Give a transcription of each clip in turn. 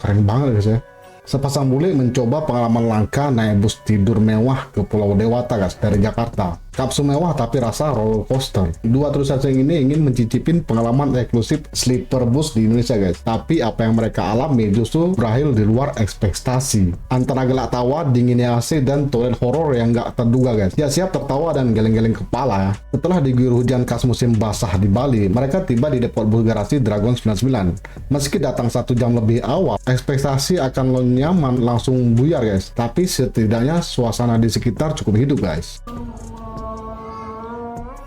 keren banget guys ya. Sepasang bule mencoba pengalaman langka naik bus tidur mewah ke Pulau Dewata guys dari Jakarta. Kapsul mewah tapi rasa roller coaster. Dua trusasing ini ingin mencicipin pengalaman eksklusif sleeper bus di Indonesia guys. Tapi apa yang mereka alami justru berakhir di luar ekspektasi. Antara gelak tawa, dinginnya AC, dan toilet horor yang gak terduga guys. Siap-siap tertawa dan geleng-geleng kepala ya. Setelah diguyur hujan khas musim basah di Bali, mereka tiba di depot bus garasi Dragon 99. Meski datang 1 jam lebih awal, ekspektasi akan nyaman langsung buyar guys. Tapi setidaknya suasana di sekitar cukup hidup guys.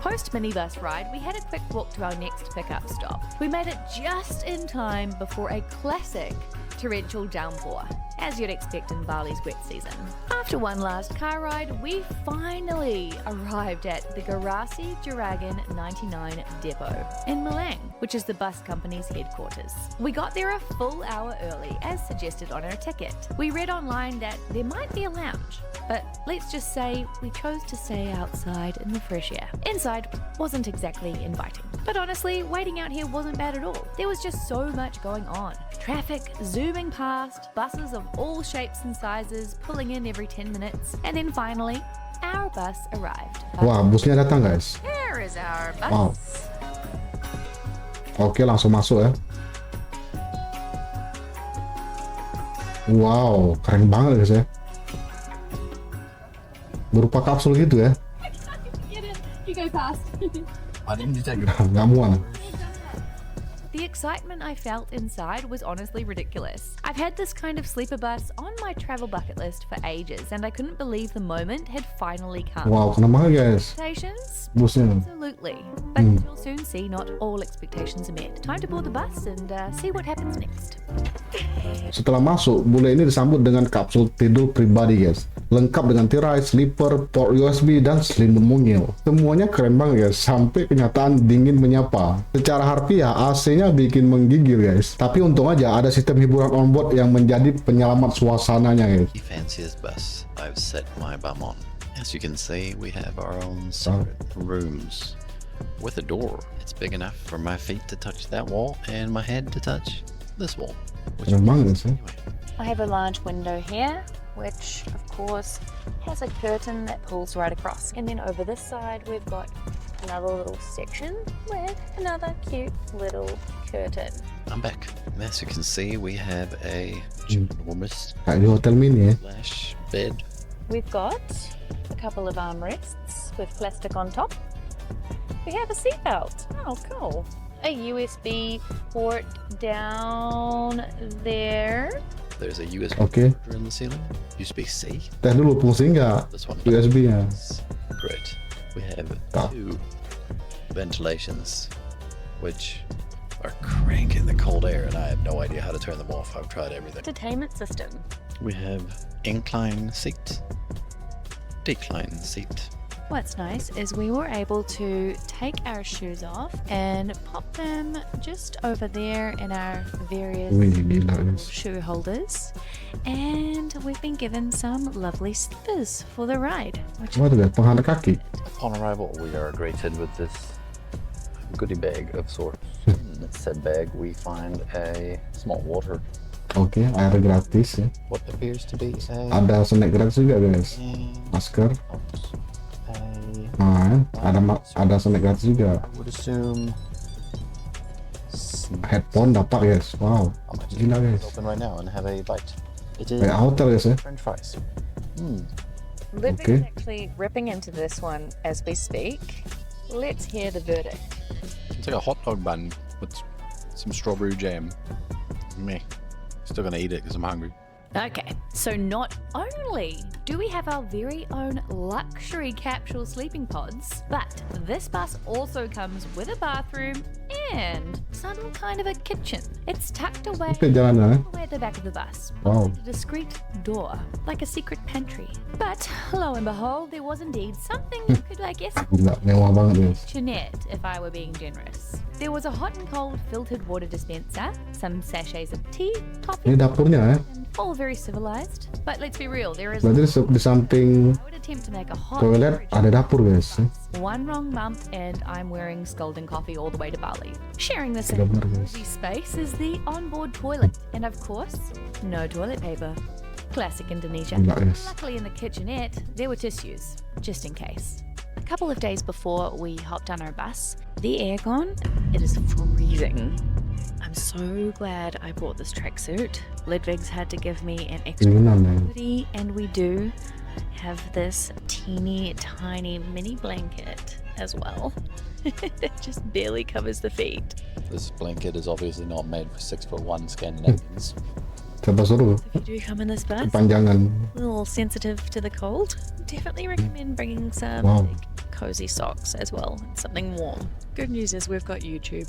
Post minibus ride, we had a quick walk to our next pickup stop. We made it just in time before a classic torrential downpour, as you'd expect in Bali's wet season. After one last car ride, we finally arrived at the Garasi Dragon 99 depot in Malang, which is the bus company's headquarters. We got there a full hour early, as suggested on our ticket. We read online that there might be a lounge, but let's just say we chose to stay outside in the fresh air. Inside wasn't exactly inviting, but honestly, waiting out here wasn't bad at all. There was just so much going on. Traffic zooming past, buses of all shapes and sizes pulling in every 10 minutes, and then finally, our bus arrived. Wah, busnya datang guys. Here is our bus. Wow. Oke, langsung masuk ya. Wow, keren banget guys ya. Berupa kapsul gitu ya. You go past. I didn't detect it. Nggak muat. The excitement I felt inside was honestly ridiculous. I've had this kind of sleeper bus on my travel bucket list for ages, and I couldn't believe the moment had finally come. Wow, keren banget guys. Expectations? Busnya. Absolutely. But you'll soon see not all expectations are met. Time to board the bus and see what happens next. Setelah masuk, bule ini disambut dengan kapsul tidur pribadi guys. Lengkap dengan tirai, sleeper, port USB, dan selimut mungil. Semuanya keren banget guys, sampai kenyataan dingin menyapa. Secara harfiah, AC-nya bikin menggigil guys. Tapi untung aja ada sistem hiburan onboard yang menjadi penyelamat suasananya guys. The fanciest bus I've set my bum on. As you can see, we have our own separate rooms with a door. It's big enough for my feet to touch that wall and my head to touch this wall. Keren banget guys ya. I have a large window here, which of course has a curtain that pulls right across. And then over this side we've got another little section with another cute little curtain. I'm back. As you can see, we have a ginormous Kayak di hotel mini ya. flash bed. We've got a couple of armrests with plastic on top. We have a seatbelt. Oh, cool. A USB port down there. There's a USB Okay. recorder in the ceiling. USB-C. Tes dulu fungsi nggak This one. USB-nya. Great. We have Ah. 2 ventilations, which are cranking the cold air, and I have no idea how to turn them off. I've tried everything. Entertainment system. We have incline seat, decline seat. What's nice is we were able to take our shoes off and pop them just over there in our various Wih, gila guys. shoe holders, and we've been given some lovely slippers for the ride, which Apa tuh guys? Penghadap kaki. Upon arrival, we are greeted with this goodie bag of sorts. In said bag, we find a small water. Oke, air gratis ya. What appears to be a Ada snack gratis juga guys. Masker. Nah, ada snack gratis juga. I would assume Headphone dapat guys. Wow, I might just gila pop it guys. open right now and have a bite. It is Kayak hotel guys ya. French fries. Libby's Okay. actually ripping into this one as we speak. Let's hear the verdict. It's like a hot dog bun with some strawberry jam. Meh. Still gonna eat it because I'm hungry. Okay, so not only do we have our very own luxury capsule sleeping pods, but this bus also comes with a bathroom and some kind of a kitchen. It's tucked away Oke, jalan ya. all the way at the back of the bus. Wow. A discreet door, like a secret pantry. But lo and behold, there was indeed something you could, I guess, Gila, mewah banget guys. kitchenette, if I were being generous. There was a hot and cold filtered water dispenser, some sachets of tea, Ini toffee, dapurnya ya. and all very civilized. But let's be real, there is Berarti di samping no attempt to make a hot Toilet beverage ada dapur guys. One wrong bump and I'm wearing scalding coffee all the way to Bali. Sharing the Benar, same guys. cozy space is the onboard toilet. And of course, no toilet paper. Classic Indonesia. Enggak guys. Luckily in the kitchenette, there were tissues, just in case. A couple of days before we hopped on our bus, the aircon, it is freezing. I'm so glad I bought this tracksuit. Lidvigs had to give me an extra Dinginan ya. hoodie, and we do have this teeny tiny mini blanket as well. It just barely covers the feet. This blanket is obviously not made for 6'1" Scandinavians. Coba suruh If you do come in this bus, kepanjangan. a little sensitive to the cold, definitely recommend bringing some Wow. big, cozy socks as well, and something warm. Good news is we've got YouTube.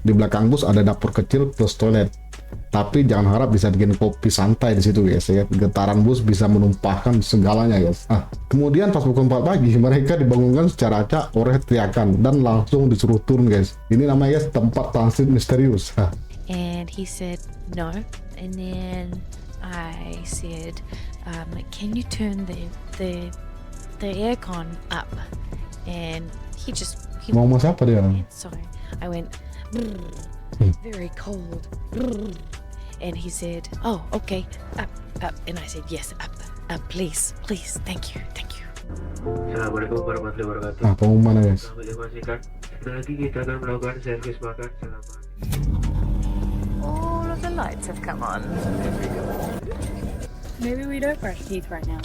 Di belakang bus ada dapur kecil plus toilet. Tapi jangan harap bisa bikin kopi santai di situ guys ya. Getaran bus bisa menumpahkan segalanya guys. Kemudian pas pukul 4 pagi mereka dibangunkan secara acak oleh teriakan dan langsung disuruh turun guys. Ini namanya guys tempat transit misterius. And he said no, and then I said, can you turn the aircon up? And he Ngomong siapa dia? so I went very cold, and he said, oh okay, up, and I said yes, up, please, thank you. Assalamualaikum warahmatullahi wabarakatuh. Nah, pengumuman guys. Kami informasikan, sebentar lagi kita akan melakukan servis makan selama All of the lights have come on. Maybe we don't brush teeth right now.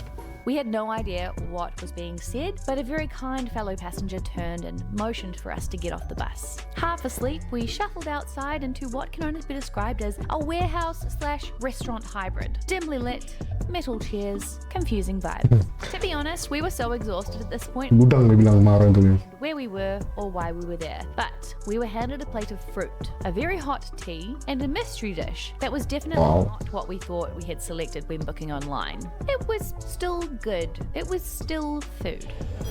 We had no idea what was being said, but a very kind fellow passenger turned and motioned for us to get off the bus. Half asleep, we shuffled outside into what can only be described as a warehouse/restaurant hybrid. Dimly lit, metal chairs, confusing vibe. To be honest, we were so exhausted at this point Gudang dia bilang kemarin tuh guys. where we were or why we were there. But we were handed a plate of fruit, a very hot tea, and a mystery dish that was definitely Wow. not what we thought we had selected when booking online. It was still good. It was still food.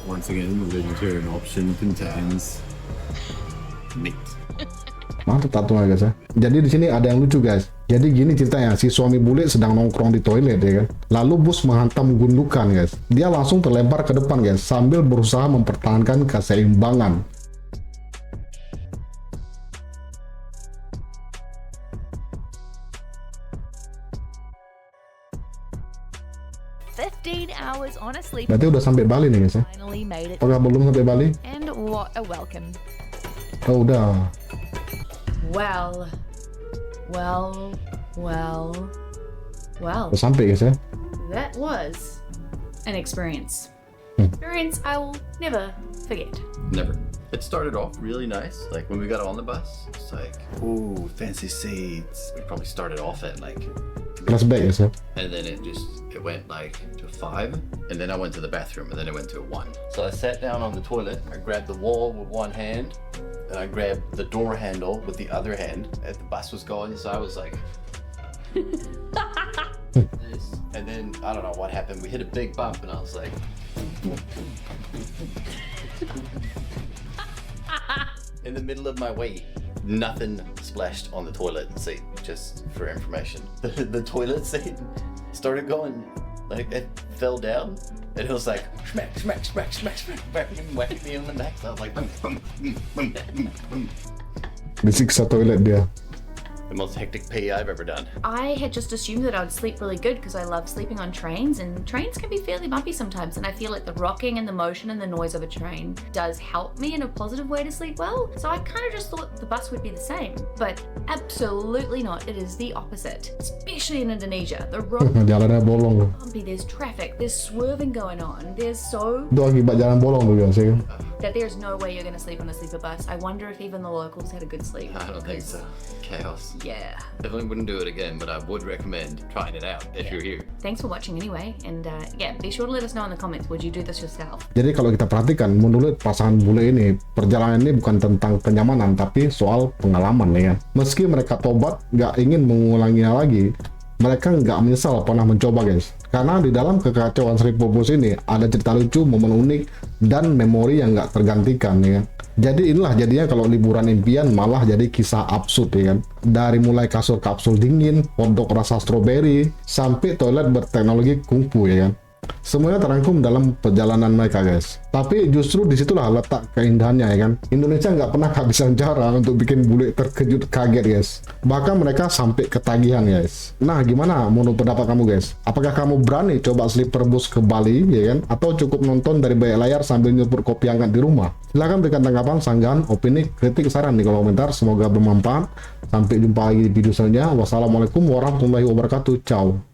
Once again, the vegetarian option contains meat. Mantap tatunya guys ya. Jadi di sini ada yang lucu guys. Jadi gini ceritanya, si suami bule sedang nongkrong di toilet ya kan. Lalu bus menghantam gundukan guys. Dia langsung terlempar ke depan guys sambil berusaha mempertahankan keseimbangan. Hours on a sleep Berarti udah sampai Bali nih guys ya. finally made it. Apakah belum sampai Bali? And what a welcome. Oh udah. Well. Udah sampai guys ya. That was an experience. Hmm. Experience I will never forget. Never. It started off really nice. Like when we got on the bus, it's like, ooh, fancy seats. We probably started off at like, Flashback guys ya. and then it went like to 5, and then I went to the bathroom, and then it went to a 1. So I sat down on the toilet. I grabbed the wall with one hand, and I grabbed the door handle with the other hand. As the bus was going, so I was like. This. And then I don't know what happened. We hit a big bump, and I was like. In the middle of my wait, nothing splashed on the toilet seat. Just for information, the toilet seat started going, like it fell down, and it was like smack, smack, smack, smack, smack, whacking me on the neck. So I was like, Disiksa toilet dia. the most hectic pee I've ever done. I had just assumed that I would sleep really good because I love sleeping on trains, and trains can be fairly bumpy sometimes, and I feel like the rocking and the motion and the noise of a train does help me in a positive way to sleep well. So I kind of just thought the bus would be the same, but absolutely not. It is the opposite, especially in Indonesia. The road Jalannya bolong loh. is bumpy, there's traffic, there's swerving going on, there's so Itu akibat jalan bolong tuh guys ya kan. that there's no way you're going to sleep on a sleeper bus. I wonder if even the locals had a good sleep. I don't think because- so. Chaos. Yeah. Definitely wouldn't do it again, but I would recommend trying it out if you're here. Thanks for watching anyway, and yeah, be sure to let us know in the comments, would you do this yourself? Jadi kalau kita perhatikan menurut pasangan bule ini, perjalanan ini bukan tentang kenyamanan tapi soal pengalaman ya kan. Meski mereka tobat nggak ingin mengulanginya lagi, mereka nggak menyesal pernah mencoba guys. Karena di dalam kekacauan Seribu Bus ini ada cerita lucu, momen unik, dan memori yang nggak tergantikan ya kan. Jadi inilah jadinya kalau liburan impian malah jadi kisah absurd ya kan. Dari mulai kasur kapsul dingin, hotdog rasa stroberi, sampai toilet berteknologi kungfu ya kan. Semuanya terangkum dalam perjalanan mereka guys. Tapi justru disitulah letak keindahannya ya kan. Indonesia nggak pernah kehabisan cara untuk bikin bule terkejut kaget guys. Bahkan mereka sampai ketagihan guys. Nah gimana menurut pendapat kamu guys? Apakah kamu berani coba sleeper bus ke Bali ya kan? Atau cukup nonton dari balik layar sambil nyebur kopi hangat di rumah? Silahkan berikan tanggapan, sanggahan, opini, kritik, saran di kolom komentar. Semoga bermanfaat. Sampai jumpa lagi di video selanjutnya. Wassalamualaikum warahmatullahi wabarakatuh. Ciao.